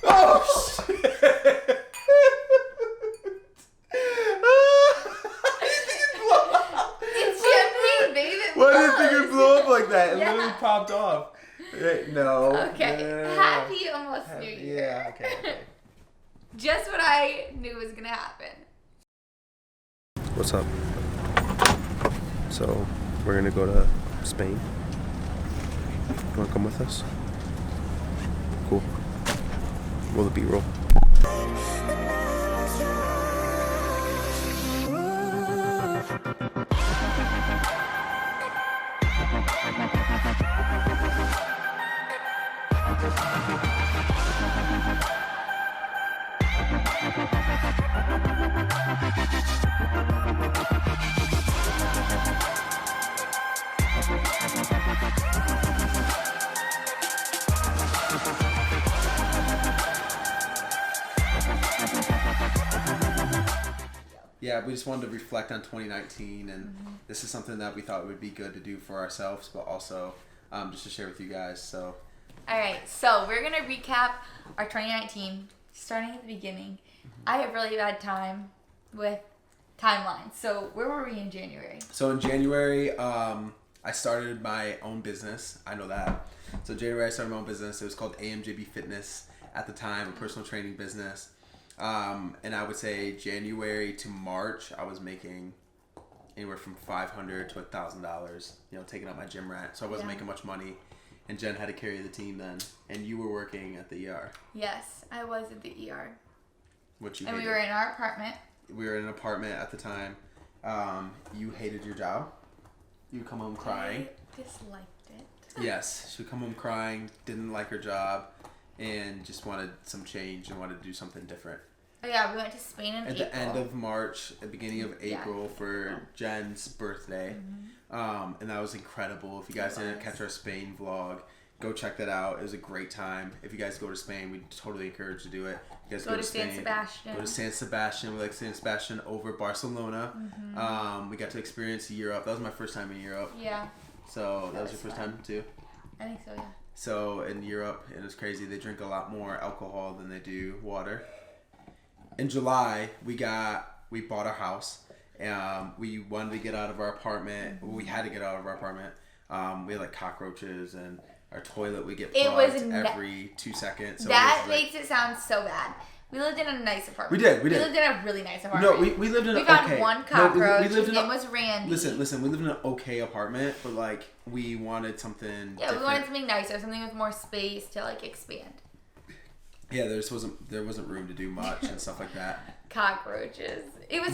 Oh, shit. It's champagne, babe. Why do you think it blows. blew up like that? It Yeah. literally popped off. No. Okay. Yeah. Happy almost New Year. Yeah, okay. Just what I knew was gonna happen. What's up? So, we're gonna go to Spain. You wanna come with us? Cool. Roll the B-roll. Yeah, we just wanted to reflect on 2019, and this is something that we thought would be good to do for ourselves, but also just to share with you guys. So, All right, so we're gonna recap our 2019, starting at the beginning. I have really bad time with timelines. So where were we in January? So in January, I started my own business. I know that. So January, I started my own business. It was called AMJB Fitness at the time, a personal training business. And I would say January to March, I was making anywhere from $500 to $1,000, taking out my gym rent. So I wasn't making much money. And Jen had to carry the team then. And you were working at the ER. Yes, I was at the ER. Which you And hated. we were in our apartment. We were in an apartment at the time. You hated your job. You would come home crying. I disliked it. Yes, she would come home crying, didn't like her job, and just wanted some change and wanted to do something different. Oh yeah, we went to Spain in At April. the end of March, the beginning of April for Jen's birthday. And that was incredible. If you guys didn't catch our Spain vlog, go check that out. It was a great time. If you guys go to Spain, we totally encourage you to do it. You guys Go to Spain. San Sebastian. Go to San Sebastian. We like San Sebastian over Barcelona. We got to experience Europe. That was my first time in Europe. Yeah. So that was your first time too? I think so, yeah. So in Europe, it was crazy. They drink a lot more alcohol than they do water. In July, we bought our house. We wanted to get out of our apartment. We had to get out of our apartment. We had like cockroaches, and our toilet would get plugged every 2 seconds. So that makes it sound so bad. We lived in a nice apartment. We did. We lived in a really nice apartment. No, we lived in We an found okay. one cockroach. His name was Randy. Listen. We lived in an okay apartment, but like we wanted something. Yeah, different. we wanted something nicer, something with more space to like expand. Yeah, there wasn't room to do much and stuff like that. Cockroaches. It was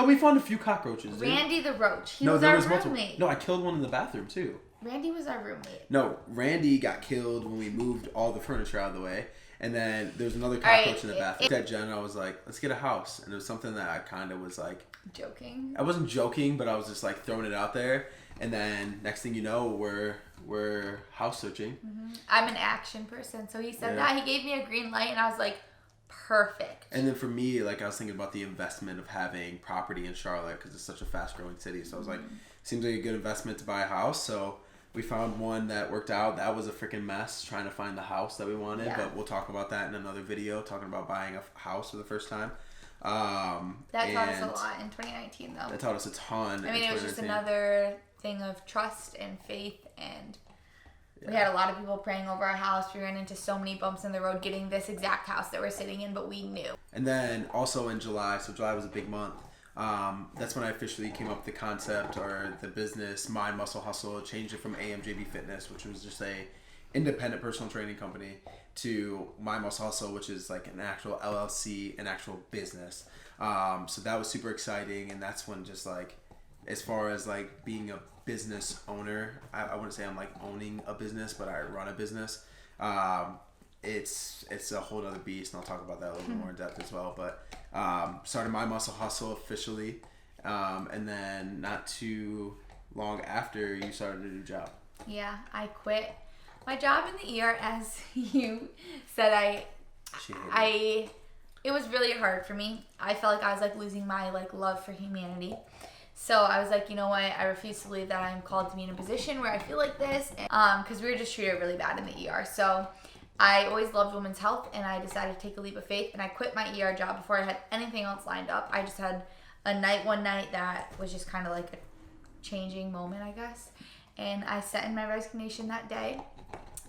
we found a few cockroaches. Randy the roach. He was our roommate. Multiple. No, I killed one in the bathroom too. Randy was our roommate. No, Randy got killed when we moved all the furniture out of the way. And then there's another cockroach in the bathroom. At Jen, I was like, let's get a house. And it was something that I kind of was like... Joking? I wasn't joking, but I was just like throwing it out there. And then next thing you know, we're house searching. I'm an action person. So he said that. He gave me a green light and I was like, perfect. And then for me, like I was thinking about the investment of having property in Charlotte because it's such a fast growing city. So I was like, seems like a good investment to buy a house. So... we found one that worked out. That was a freaking mess trying to find the house that we wanted, but we'll talk about that in another video, talking about buying a house for the first time. That taught us a lot in 2019, though. That taught us a ton. I mean, it was just another thing of trust and faith, and we had a lot of people praying over our house. We ran into so many bumps in the road getting this exact house that we're sitting in, but we knew. And then also in July, so July was a big month. That's when I officially came up with the concept or the business, Mind Muscle Hustle, changed it from AMJB Fitness, which was just a independent personal training company, to Mind Muscle Hustle, which is like an actual LLC, an actual business. So that was super exciting, and that's when just like, as far as like being a business owner, I wouldn't say I'm like owning a business, but I run a business. It's a whole other beast, and I'll talk about that a little bit more in depth as well. But started My Muscle Hustle officially, and then not too long after, you started a new job. Yeah, I quit my job in the ER, as you said. It was really hard for me. I felt like I was like losing my like love for humanity. So I was like, you know what? I refuse to believe that I'm called to be in a position where I feel like this, because we were just treated really bad in the ER. So I always loved women's health, and I decided to take a leap of faith, and I quit my ER job before I had anything else lined up. I just had one night that was just kind of like a changing moment, I guess. And I sent in my resignation that day.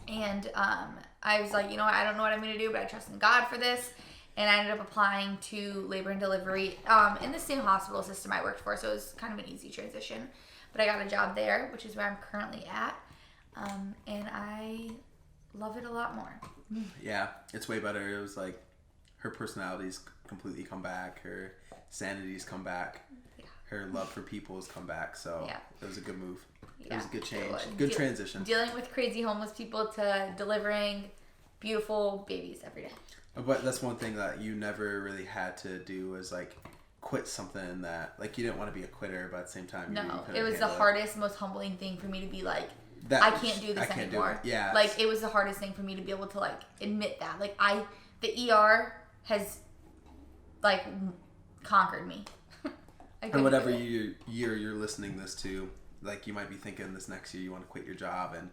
And I was like, you know what, I don't know what I'm going to do, but I trust in God for this. And I ended up applying to labor and delivery in the same hospital system I worked for. So it was kind of an easy transition. But I got a job there, which is where I'm currently at. And I love it a lot more. Yeah, it's way better. It was like her personality's completely come back. Her sanity's come back. Yeah. Her love for people has come back. So it was a good move. Yeah. It was a good change. Good transition. Dealing with crazy homeless people to delivering beautiful babies every day. But that's one thing that you never really had to do was like quit something that like you didn't want to be a quitter, but at the same time it was the hardest, most humbling thing for me to be like, I can't do this anymore. Yeah. Like it was the hardest thing for me to be able to like admit that. Like the ER has like conquered me. And whatever year you're listening this to, like you might be thinking this next year you want to quit your job, and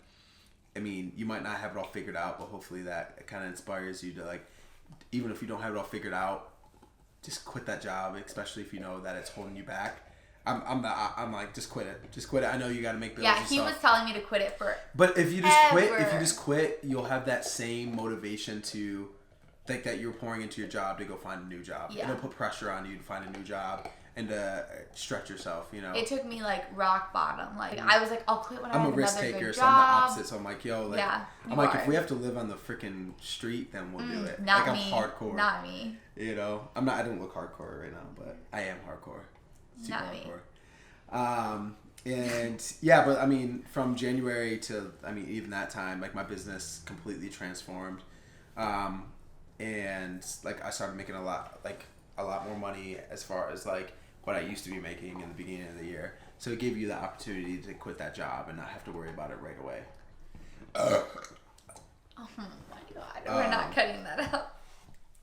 I mean you might not have it all figured out, but hopefully that kind of inspires you to like, even if you don't have it all figured out, just quit that job, especially if you know that it's holding you back. I'm like, just quit it. I know you got to make bills. Yeah, he was telling me to quit it for. But if you just quit, you'll have that same motivation to think that you're pouring into your job to go find a new job. Yeah. It'll put pressure on you to find a new job and to stretch yourself. You know. It took me like rock bottom. Like I was like, I'll quit when I have another good job. I'm a risk taker, so I'm the opposite. So I'm like, yo, like, yeah, I'm like, if we have to live on the freaking street, then we'll do it. Not like me. I'm hardcore. Not me. You know, I'm not. I don't look hardcore right now, but I am hardcore. Super not me. Hardcore. And yeah, but I mean, from January to, I mean, even that time, like my business completely transformed. And like I started making a lot more money as far as like what I used to be making in the beginning of the year. So it gave you the opportunity to quit that job and not have to worry about it right away. Oh my God. We're not cutting that out.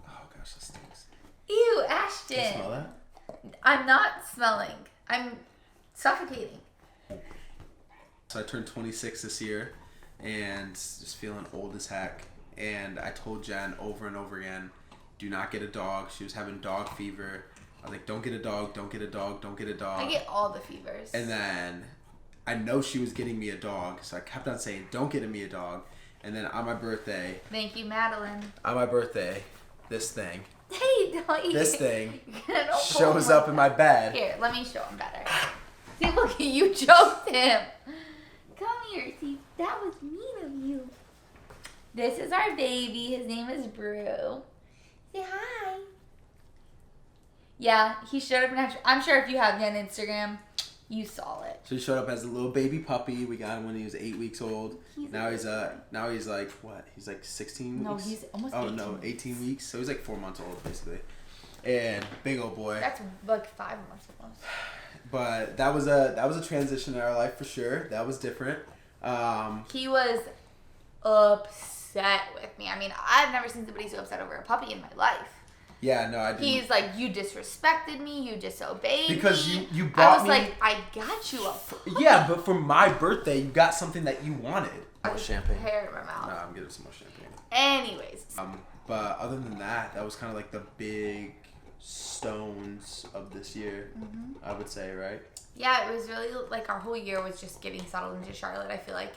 Oh gosh, that stinks. Ew, Ashton. Can you smell that? I'm not smelling. I'm suffocating. So I turned 26 this year and just feeling old as heck. And I told Jen over and over again, do not get a dog. She was having dog fever. I was like, don't get a dog, don't get a dog, don't get a dog. I get all the fevers. And then I know she was getting me a dog, so I kept on saying, don't get me a dog. And then on my birthday... Thank you, Madeline. On my birthday, this thing... Hey, don't eat. This thing shows up in my bed. Here, let me show him better. See, look, you choked him. Come here. See, that was mean of you. This is our baby. His name is Brew. Say hi. Yeah, he showed up. I'm sure if you have him on Instagram, you saw it. So he showed up as a little baby puppy. We got him when he was 8 weeks old. Now he's like what? He's like 16 weeks. No, he's almost 18. Oh no, 18 weeks. So he's like 4 months old basically. And big old boy. That's like 5 months almost. But that was a transition in our life for sure. That was different. He was upset with me. I mean, I've never seen somebody so upset over a puppy in my life. Yeah, no, I didn't. He's like, you disrespected me, you disobeyed me. Because you bought me. I was like, I got you a puppy. Yeah, but for my birthday, you got something that you wanted. More champagne. Hair in my mouth. No, I'm getting some more champagne. Anyways. But other than that, that was kind of like the big stones of this year, I would say, right? Yeah, it was really like our whole year was just getting settled into Charlotte. I feel like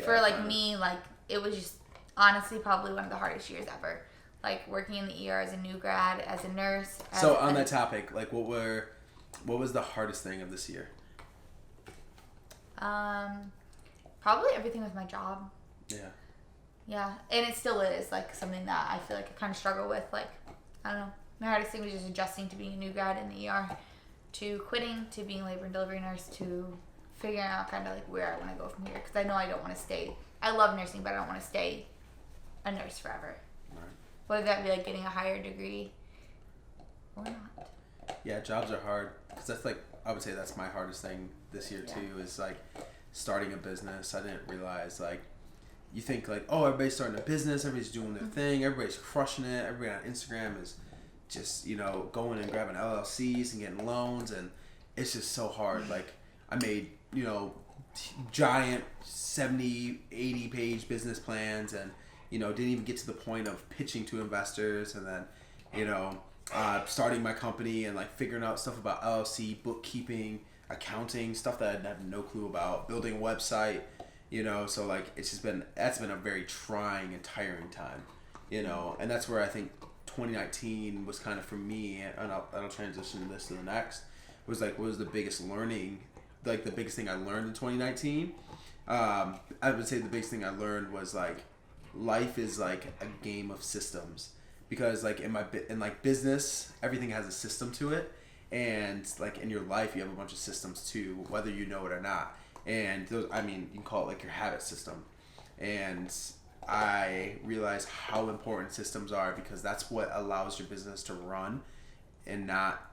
for like me, like it was just honestly probably one of the hardest years ever. Like working in the ER as a new grad, as a nurse. So on that topic, like what was the hardest thing of this year? Probably everything with my job. Yeah. Yeah, and it still is like something that I feel like I kind of struggle with. Like, I don't know. My hardest thing was just adjusting to being a new grad in the ER, to quitting, to being labor and delivery nurse, to figuring out kind of like where I want to go from here. Because I know I don't want to stay. I love nursing, but I don't want to stay a nurse forever. Right. Whether that be like getting a higher degree or not. Yeah, jobs are hard. Because that's like, I would say that's my hardest thing this year too, is like starting a business. I didn't realize like, you think like, oh, everybody's starting a business, everybody's doing their thing, everybody's crushing it, everybody on Instagram is just, you know, going and grabbing LLCs and getting loans, and it's just so hard. Like, I made, you know, giant 70, 80 page business plans, and didn't even get to the point of pitching to investors, and then, starting my company and like figuring out stuff about LLC, bookkeeping, accounting, stuff that I had no clue about, building a website, so like that's been a very trying and tiring time, and that's where I think 2019 was kind of for me, and I'll transition this to the next, was like, what was the biggest learning, like the biggest thing I learned in 2019? I would say the biggest thing I learned was like, life is like a game of systems, because like in business, everything has a system to it, and like in your life you have a bunch of systems too, whether you know it or not, and those, you can call it like your habit system. And I realized how important systems are, because that's what allows your business to run and not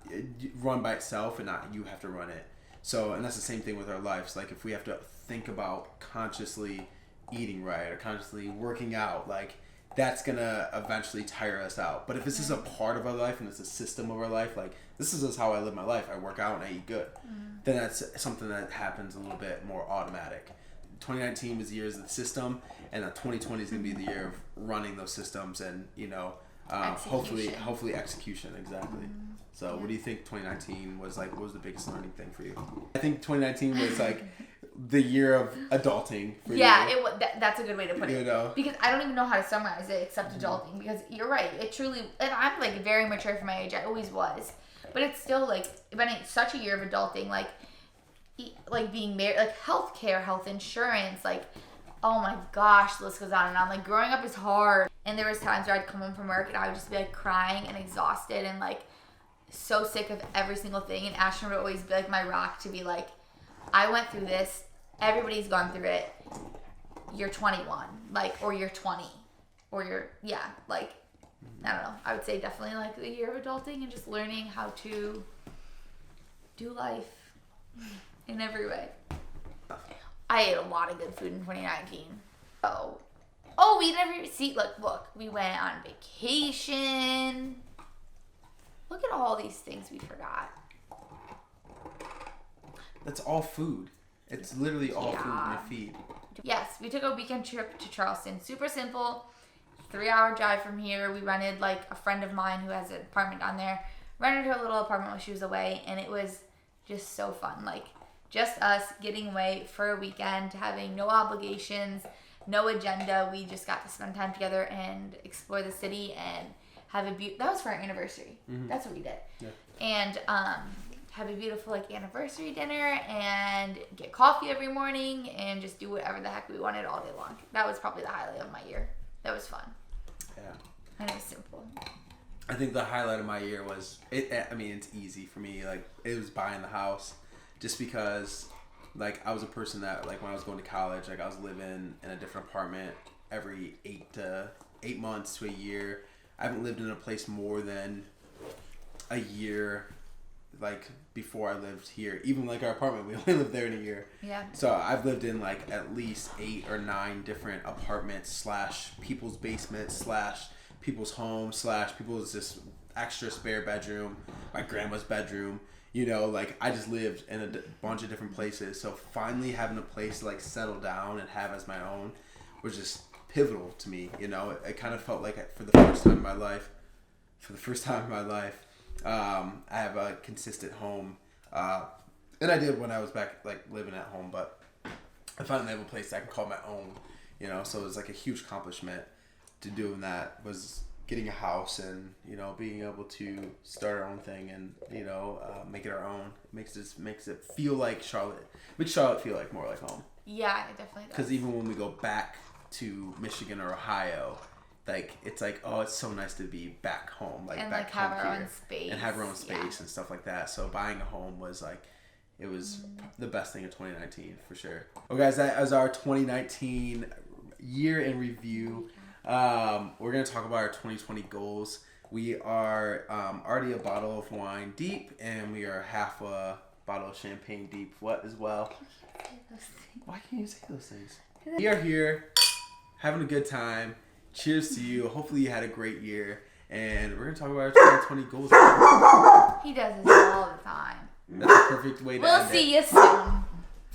run by itself, and not you have to run it. So, and that's the same thing with our lives. Like if we have to think about consciously eating right or consciously working out, like that's gonna eventually tire us out. But if this is a part of our life and it's a system of our life, like this is just how I live my life, I work out and I eat good, then that's something that happens a little bit more automatic. 2019 was the year of the system, and 2020 is gonna be the year of running those systems, and hopefully execution. Exactly. So what do you think 2019 was like? What was the biggest learning thing for you? I think 2019 was like the year of adulting for you. That's a good way to put it. Because I don't even know how to summarize it except adulting, because you're right. It truly, and I'm like very mature for my age. I always was. But it's still like, been such a year of adulting, like being married, like healthcare, health insurance, like, oh my gosh, the list goes on and on. Like growing up is hard. And there was times where I'd come home from work and I would just be like crying and exhausted and like so sick of every single thing. And Ashton would always be like my rock, to be like, I went through this. Everybody's gone through it. You're 21, like, or you're 20, or you're, like, I don't know. I would say definitely like the year of adulting and just learning how to do life in every way. I ate a lot of good food in 2019. We never see. Look, we went on vacation. Look at all these things we forgot. That's all food. It's literally all food in your feed. Yes, we took a weekend trip to Charleston. Super simple. 3-hour drive from here. We rented, like, a friend of mine who has an apartment down there. Rented her a little apartment while she was away, and it was just so fun. Like, just us getting away for a weekend, having no obligations, no agenda. We just got to spend time together and explore the city and have that was for our anniversary. Mm-hmm. That's what we did. Yeah. And have a beautiful like anniversary dinner and get coffee every morning and just do whatever the heck we wanted all day long. That was probably the highlight of my year. That was fun. Yeah. And it was simple. I think the highlight of my year was it's easy for me. Like, it was buying the house, just because like I was a person that, like, when I was going to college, like I was living in a different apartment every 8 months to a year. I haven't lived in a place more than a year, like, before I lived here. Even like our apartment, we only lived there in a year. Yeah. So I've lived in like at least 8 or 9 different apartments / people's basements / people's homes / people's just extra spare bedroom, my grandma's bedroom. Like I just lived in a bunch of different places. So finally having a place to like settle down and have as my own was just pivotal to me. It kind of felt like for the first time in my life, I have a consistent home, and I did when I was back like living at home, but I finally have a place I can call my own, so it was like a huge accomplishment to doing that, was getting a house and, being able to start our own thing and, make it our own. Makes it feel like makes Charlotte feel like more like home. Yeah, it definitely does. Because even when we go back to Michigan or Ohio, like, it's like, oh, it's so nice to be back home, like, and back like home have our here. own space. And have our own space and stuff like that. So buying a home was like, it was the best thing of 2019 for sure. Well, guys, that is our 2019 year in review. We're gonna talk about our 2020 goals. We are already a bottle of wine deep, and we are half a bottle of champagne deep. What as well? Why can't you say those things? We are here, having a good time. Cheers to you. Hopefully you had a great year, and we're gonna talk about our 2020 goals. He does this all the time. That's a perfect way to end it. We'll see you soon.